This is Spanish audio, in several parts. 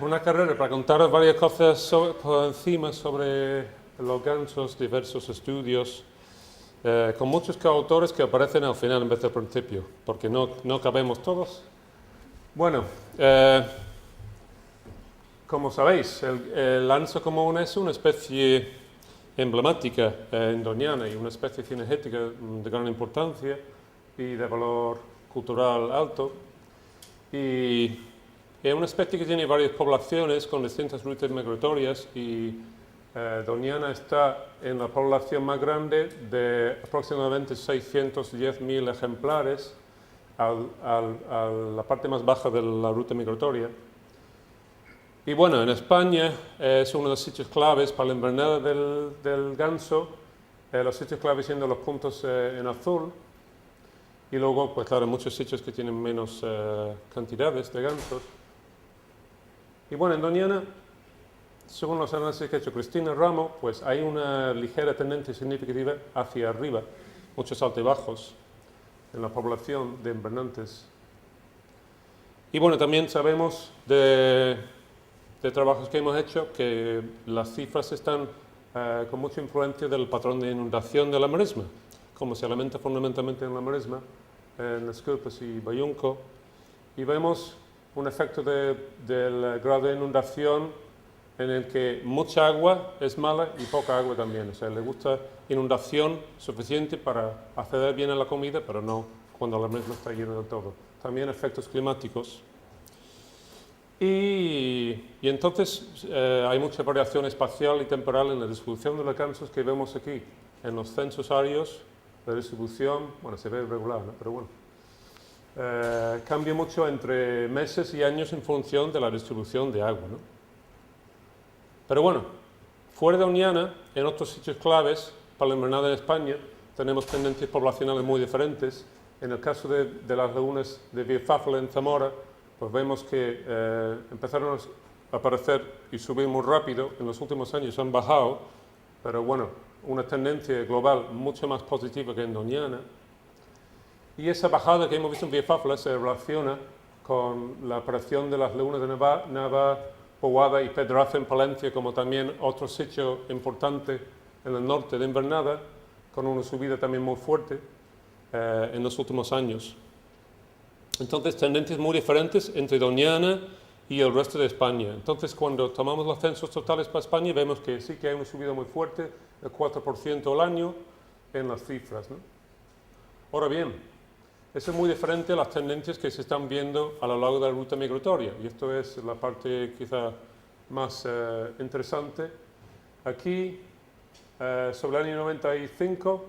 una carrera para contaros varias cosas por encima sobre los gansos, diversos estudios, con muchos coautores que aparecen al final en vez del principio, porque no cabemos todos. Bueno, como sabéis, el ganso común es una especie emblemática indoniana y una especie cinegética de gran importancia y de valor cultural alto. Y es una especie que tiene varias poblaciones con distintas rutas migratorias y Doñana está en la población más grande de aproximadamente 610.000 ejemplares a la parte más baja de la ruta migratoria. Y bueno, en España es uno de los sitios claves para la invernada del ganso, los sitios claves siendo los puntos en azul, y luego, pues claro, muchos sitios que tienen menos cantidades de gansos. Y bueno, en Doñana, según los análisis que ha hecho Cristina Ramos, pues hay una ligera tendencia significativa hacia arriba, muchos altibajos en la población de invernantes. Y bueno, también sabemos de trabajos que hemos hecho que las cifras están con mucha influencia del patrón de inundación de la maresma, como se alimenta fundamentalmente en la maresma, en Esculpas y Bayunco, y vemos un efecto del grado de inundación en el que mucha agua es mala y poca agua también. O sea, le gusta inundación suficiente para acceder bien a la comida, pero no cuando la maresma está llena del todo. También efectos climáticos. Y entonces hay mucha variación espacial y temporal en la distribución de los gansos que vemos aquí. En los censos arios, la distribución, bueno, se ve irregular, ¿no? Pero bueno, cambia mucho entre meses y años en función de la distribución de agua, ¿no? Pero bueno, fuera de Doñana, en otros sitios claves para la invernada en España, tenemos tendencias poblacionales muy diferentes. En el caso de las lagunas de Biafafla en Zamora, pues vemos que empezaron a aparecer y subir muy rápido, en los últimos años han bajado, pero bueno, una tendencia global mucho más positiva que en Doñana. Y esa bajada que hemos visto en Biafafla se relaciona con la aparición de las lagunas de Nava, Poguada y Pedraza en Palencia, como también otro sitio importante en el norte de invernada, con una subida también muy fuerte en los últimos años. Entonces, tendencias muy diferentes entre Doñana y el resto de España. Entonces, cuando tomamos los censos totales para España, vemos que sí que hay una subida muy fuerte, de 4% al año en las cifras, ¿no? Ahora bien, eso es muy diferente a las tendencias que se están viendo a lo largo de la ruta migratoria, y esto es la parte quizá más interesante. Aquí, sobre el año 95,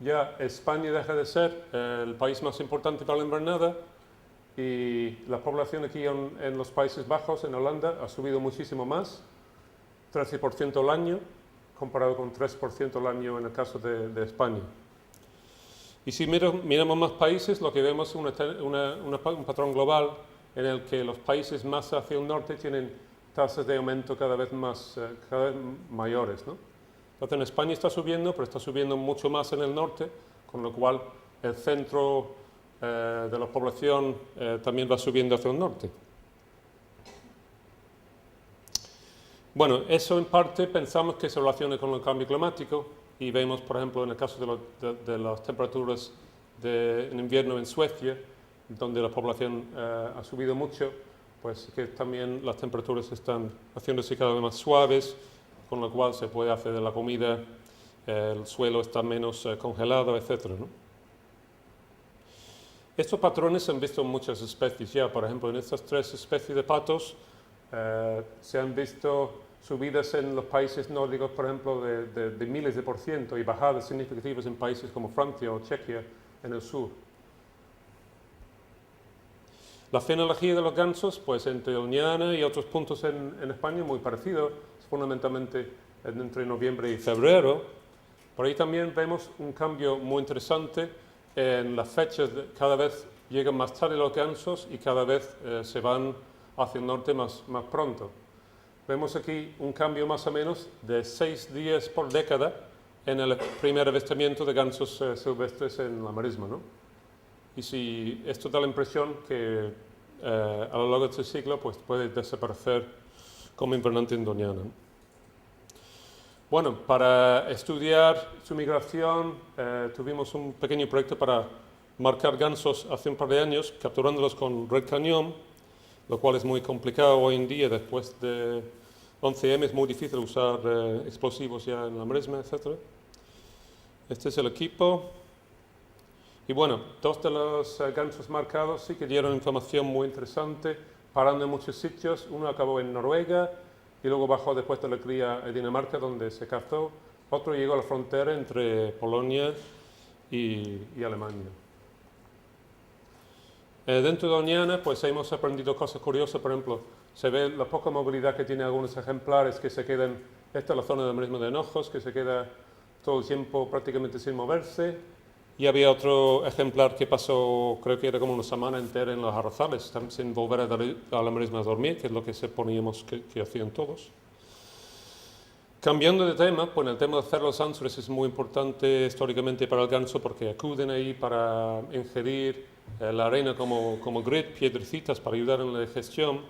ya España deja de ser el país más importante para la invernada, y la población aquí en los Países Bajos, en Holanda, ha subido muchísimo más, 13% al año, comparado con 3% al año en el caso de España. Y si miramos más países, lo que vemos es un patrón global en el que los países más hacia el norte tienen tasas de aumento cada vez mayores, ¿no? Entonces en España está subiendo, pero está subiendo mucho más en el norte, con lo cual el centro de la población también va subiendo hacia el norte. Bueno, eso en parte pensamos que se relaciona con el cambio climático y vemos, por ejemplo, en el caso de las temperaturas en invierno en Suecia, donde la población ha subido mucho, pues que también las temperaturas están haciéndose cada vez más suaves, con lo cual se puede hacer de la comida, el suelo está menos congelado, etc., ¿no? Estos patrones se han visto en muchas especies ya. Por ejemplo, en estas 3 especies de patos se han visto subidas en los países nórdicos, por ejemplo, de miles de por ciento, y bajadas significativas en países como Francia o Chequia en el sur. La fenología de los gansos, pues entre Doñana y otros puntos en España, muy parecido, fundamentalmente entre noviembre y febrero. Por ahí también vemos un cambio muy interesante en las fechas. Cada vez llegan más tarde los gansos y cada vez se van hacia el norte más pronto. Vemos aquí un cambio más o menos de 6 días por década en el primer avistamiento de gansos silvestres en la maresma, ¿no? Y si esto da la impresión que a lo largo de este siglo pues puede desaparecer como invernante en Doñana. Bueno, para estudiar su migración tuvimos un pequeño proyecto para marcar gansos hace un par de años, capturándolos con red cañón, lo cual es muy complicado hoy en día. Después de 11M es muy difícil usar explosivos ya en la Maresma, etc. Este es el equipo. Y bueno, dos de los gansos marcados sí que dieron información muy interesante, parando en muchos sitios. Uno acabó en Noruega y luego bajó después de la cría a Dinamarca, donde se cazó. Otro llegó a la frontera entre Polonia y Alemania. Dentro de Doñana pues hemos aprendido cosas curiosas. Por ejemplo, se ve la poca movilidad que tienen algunos ejemplares que se quedan. Esta es la zona del Maresma de Hinojos, que se queda todo el tiempo prácticamente sin moverse. Y había otro ejemplar que pasó, creo que era como una semana entera en los arrozales, sin volver a la Maresma a dormir, que es lo que suponíamos que hacían todos. Cambiando de tema, pues el tema de hacer los ánsures es muy importante históricamente para el ganso, porque acuden ahí para ingerir la arena como grit, piedrecitas para ayudar en la digestión.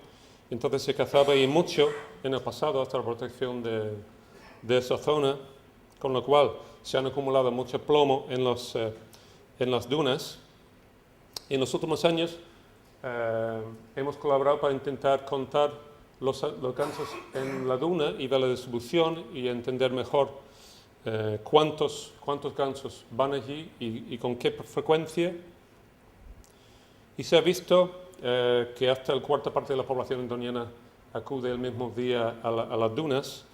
Entonces se cazaba ahí mucho en el pasado hasta la protección de esa zona, con lo cual se han acumulado mucho plomo en las dunas. Y en los últimos años hemos colaborado para intentar contar los gansos en la duna y ver la distribución y entender mejor cuántos gansos van allí y con qué frecuencia. Y se ha visto que hasta la cuarta parte de la población en Doñana acude el mismo día a las dunas.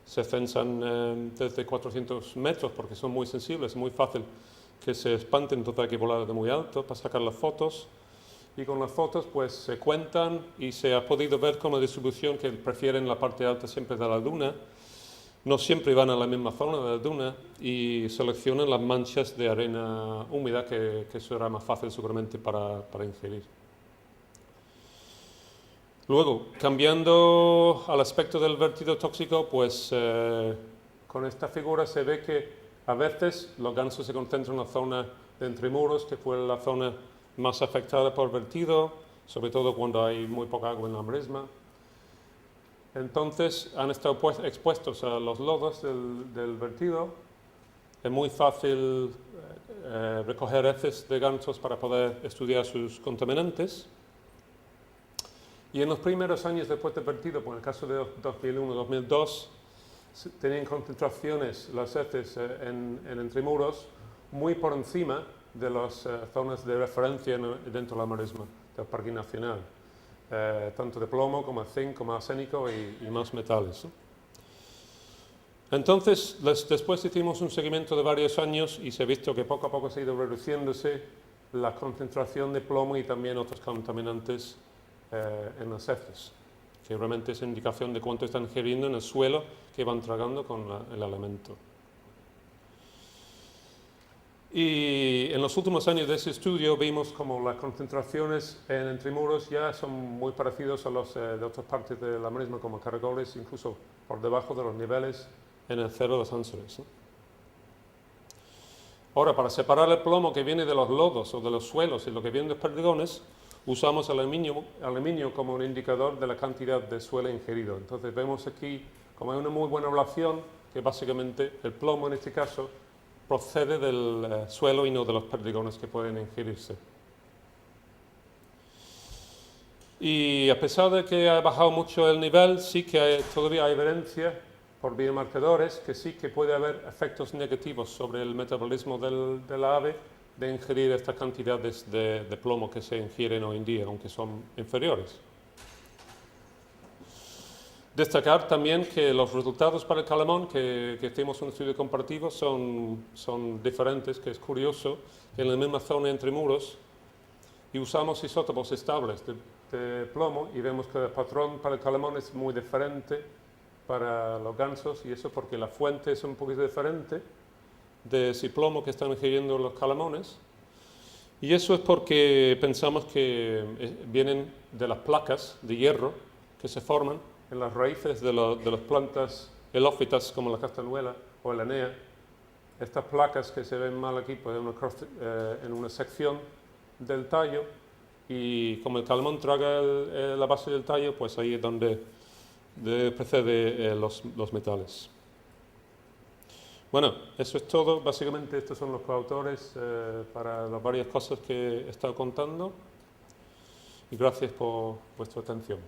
Se censan desde 400 metros porque son muy sensibles, es muy fácil que se espanten, entonces hay que volar de muy alto para sacar las fotos. Y con las fotos pues se cuentan y se ha podido ver con la distribución que prefieren la parte alta siempre de la duna. No siempre van a la misma zona de la duna y seleccionan las manchas de arena húmeda que será más fácil seguramente para ingerir. Luego, cambiando al aspecto del vertido tóxico, pues con esta figura se ve que a veces los gansos se concentran en la zona de Entremuros, que fue la zona más afectada por vertido, sobre todo cuando hay muy poca agua en la Maresma. Entonces han estado expuestos a los lodos del vertido. Es muy fácil recoger heces de gansos para poder estudiar sus contaminantes. Y en los primeros años después del vertido, pues en el caso de 2001-2002, tenían concentraciones las heces en Entremuros muy por encima de las zonas de referencia dentro de la Maresma, del Parque Nacional, tanto de plomo como zinc, como arsénico y más metales, ¿no? Entonces, después hicimos un seguimiento de varios años y se ha visto que poco a poco se ha ido reduciéndose la concentración de plomo y también otros contaminantes en las heces, que realmente es indicación de cuánto están ingiriendo en el suelo que van tragando con el alimento. Y en los últimos años de ese estudio vimos como las concentraciones en Entremuros ya son muy parecidos a los de otras partes de la Maresma, como Caragoles, incluso por debajo de los niveles en el cero de los ánsures, ¿no? Ahora, para separar el plomo que viene de los lodos o de los suelos y lo que viene de los perdigones, usamos aluminio como un indicador de la cantidad de suelo ingerido. Entonces vemos aquí como hay una muy buena relación que básicamente el plomo en este caso procede del suelo y no de los perdigones que pueden ingerirse. Y a pesar de que ha bajado mucho el nivel, sí que todavía hay evidencia por biomarcadores que sí que puede haber efectos negativos sobre el metabolismo de la ave de ingerir estas cantidades de plomo que se ingieren hoy en día, aunque son inferiores. Destacar también que los resultados para el calamón, que hicimos un estudio comparativo, son diferentes, que es curioso, en la misma zona entre muros, y usamos isótopos estables de plomo y vemos que el patrón para el calamón es muy diferente para los gansos, y eso porque la fuente es un poquito diferente de ese plomo que están ingiriendo los calamones, y eso es porque pensamos que vienen de las placas de hierro que se forman en las raíces de las plantas helófitas como la castañuela o el enea. Estas placas que se ven mal aquí pues en una sección del tallo, y como el calamón traga la base del tallo, pues ahí es donde de precio de los metales. Bueno, eso es todo. Básicamente estos son los coautores para las varias cosas que he estado contando. Y gracias por vuestra atención.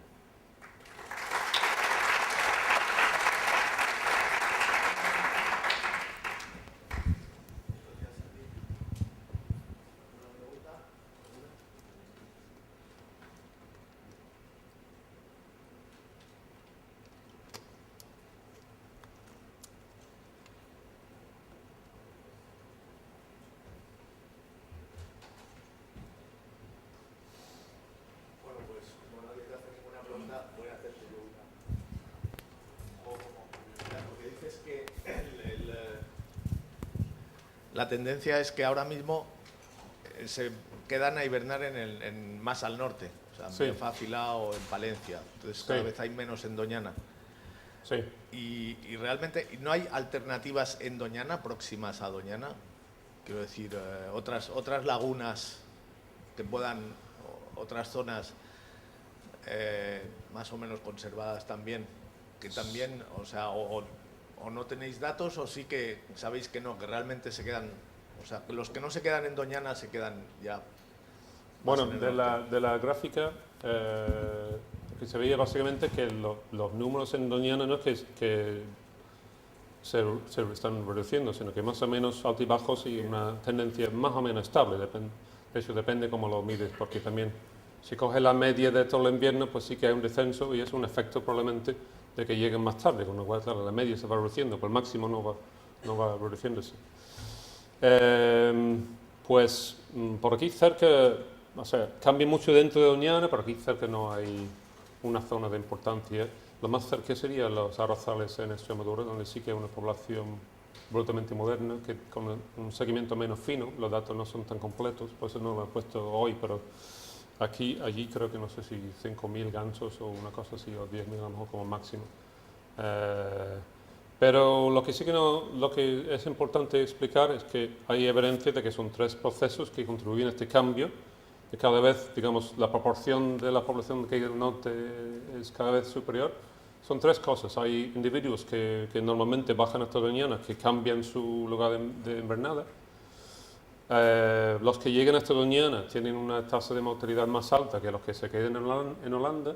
La tendencia es que ahora mismo se quedan a hibernar más al norte, o sea, en Fácila o en Palencia. Entonces cada vez hay menos en Doñana. Sí. Y realmente no hay alternativas en Doñana, próximas a Doñana. Quiero decir, otras lagunas que puedan, otras zonas más o menos conservadas también, que también, o sea, o no tenéis datos o sí que sabéis que no, que realmente se quedan, o sea, que los que no se quedan en Doñana se quedan ya. Bueno, de la gráfica que se veía básicamente que los números en Doñana no es que se están reduciendo, sino que más o menos altibajos y una tendencia más o menos estable. De hecho, depende cómo lo mides, porque también si coges la media de todo el invierno, pues sí que hay un descenso y es un efecto probablemente de que lleguen más tarde, con lo cual claro, la media se va reduciendo, pero el máximo no va reduciéndose. Pues por aquí cerca, o sea, cambia mucho dentro de Doñana, pero aquí cerca no hay una zona de importancia. Lo más cerca serían los arrozales en Extremadura, donde sí que hay una población brutalmente moderna, que con un seguimiento menos fino, los datos no son tan completos, por eso no lo he puesto hoy, pero allí creo que no sé si 5.000 gansos o una cosa así, o 10.000 a lo mejor como máximo. Pero lo que es importante explicar es que hay evidencia de que son tres procesos que contribuyen a este cambio, que cada vez, digamos, la proporción de la población que hay en el norte es cada vez superior. Son tres cosas. Hay individuos que normalmente bajan hasta Doñana, que cambian su lugar de invernada. Los que llegan hasta Doñana tienen una tasa de mortalidad más alta que los que se quedan en Holanda,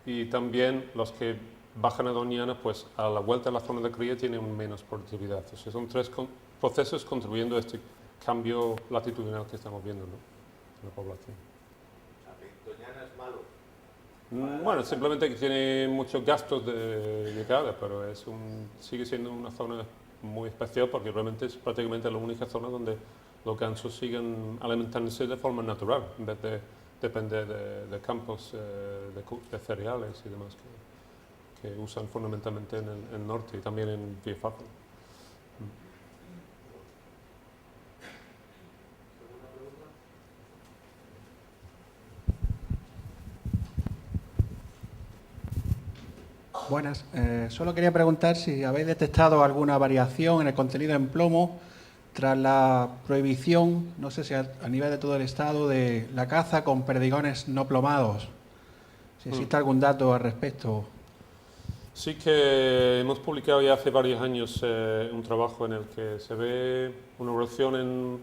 y también los que bajan a Doñana, pues a la vuelta a la zona de cría tienen menos productividad. O sea, son tres procesos contribuyendo a este cambio latitudinal que estamos viendo, ¿no?, en la población. ¿Doñana es malo? Bueno, simplemente que tiene muchos gastos de llegada, pero sigue siendo una zona muy especial porque realmente es prácticamente la única zona donde los gansos siguen alimentándose de forma natural, en vez de depender de campos de cereales y demás que usan fundamentalmente en el norte y también en Villafácil. Buenas. Solo quería preguntar si habéis detectado alguna variación en el contenido en plomo tras la prohibición, no sé si a nivel de todo el Estado, de la caza con perdigones no plomados. Si existe algún dato al respecto. Sí que hemos publicado ya hace varios años un trabajo en el que se ve una evolución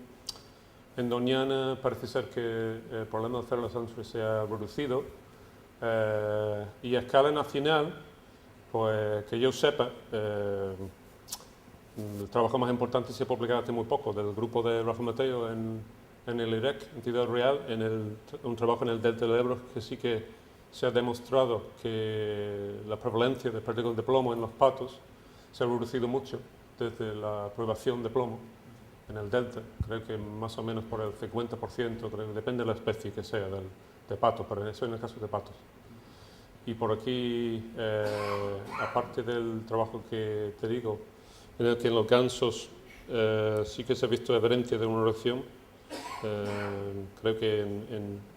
en Doñana. Parece ser que el problema de Feral Sanctuary se ha reducido. Y a escala nacional, pues que yo sepa, el trabajo más importante se ha publicado hace muy poco, del grupo de Rafa Mateo en el IREC, en Ciudad Real, un trabajo en el Delta del Ebro, que sí que se ha demostrado que la prevalencia de pérdidas de plomo en los patos se ha reducido mucho desde la prohibición de plomo en el Delta. Creo que más o medo por el 50%, depende de la especie que sea de pato, pero eso en el caso de patos. Y por aquí, aparte del trabajo que te digo, en el que en los gansos sí que se ha visto evidencia de una reducción, creo que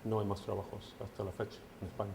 no hay más trabajos hasta la fecha en España.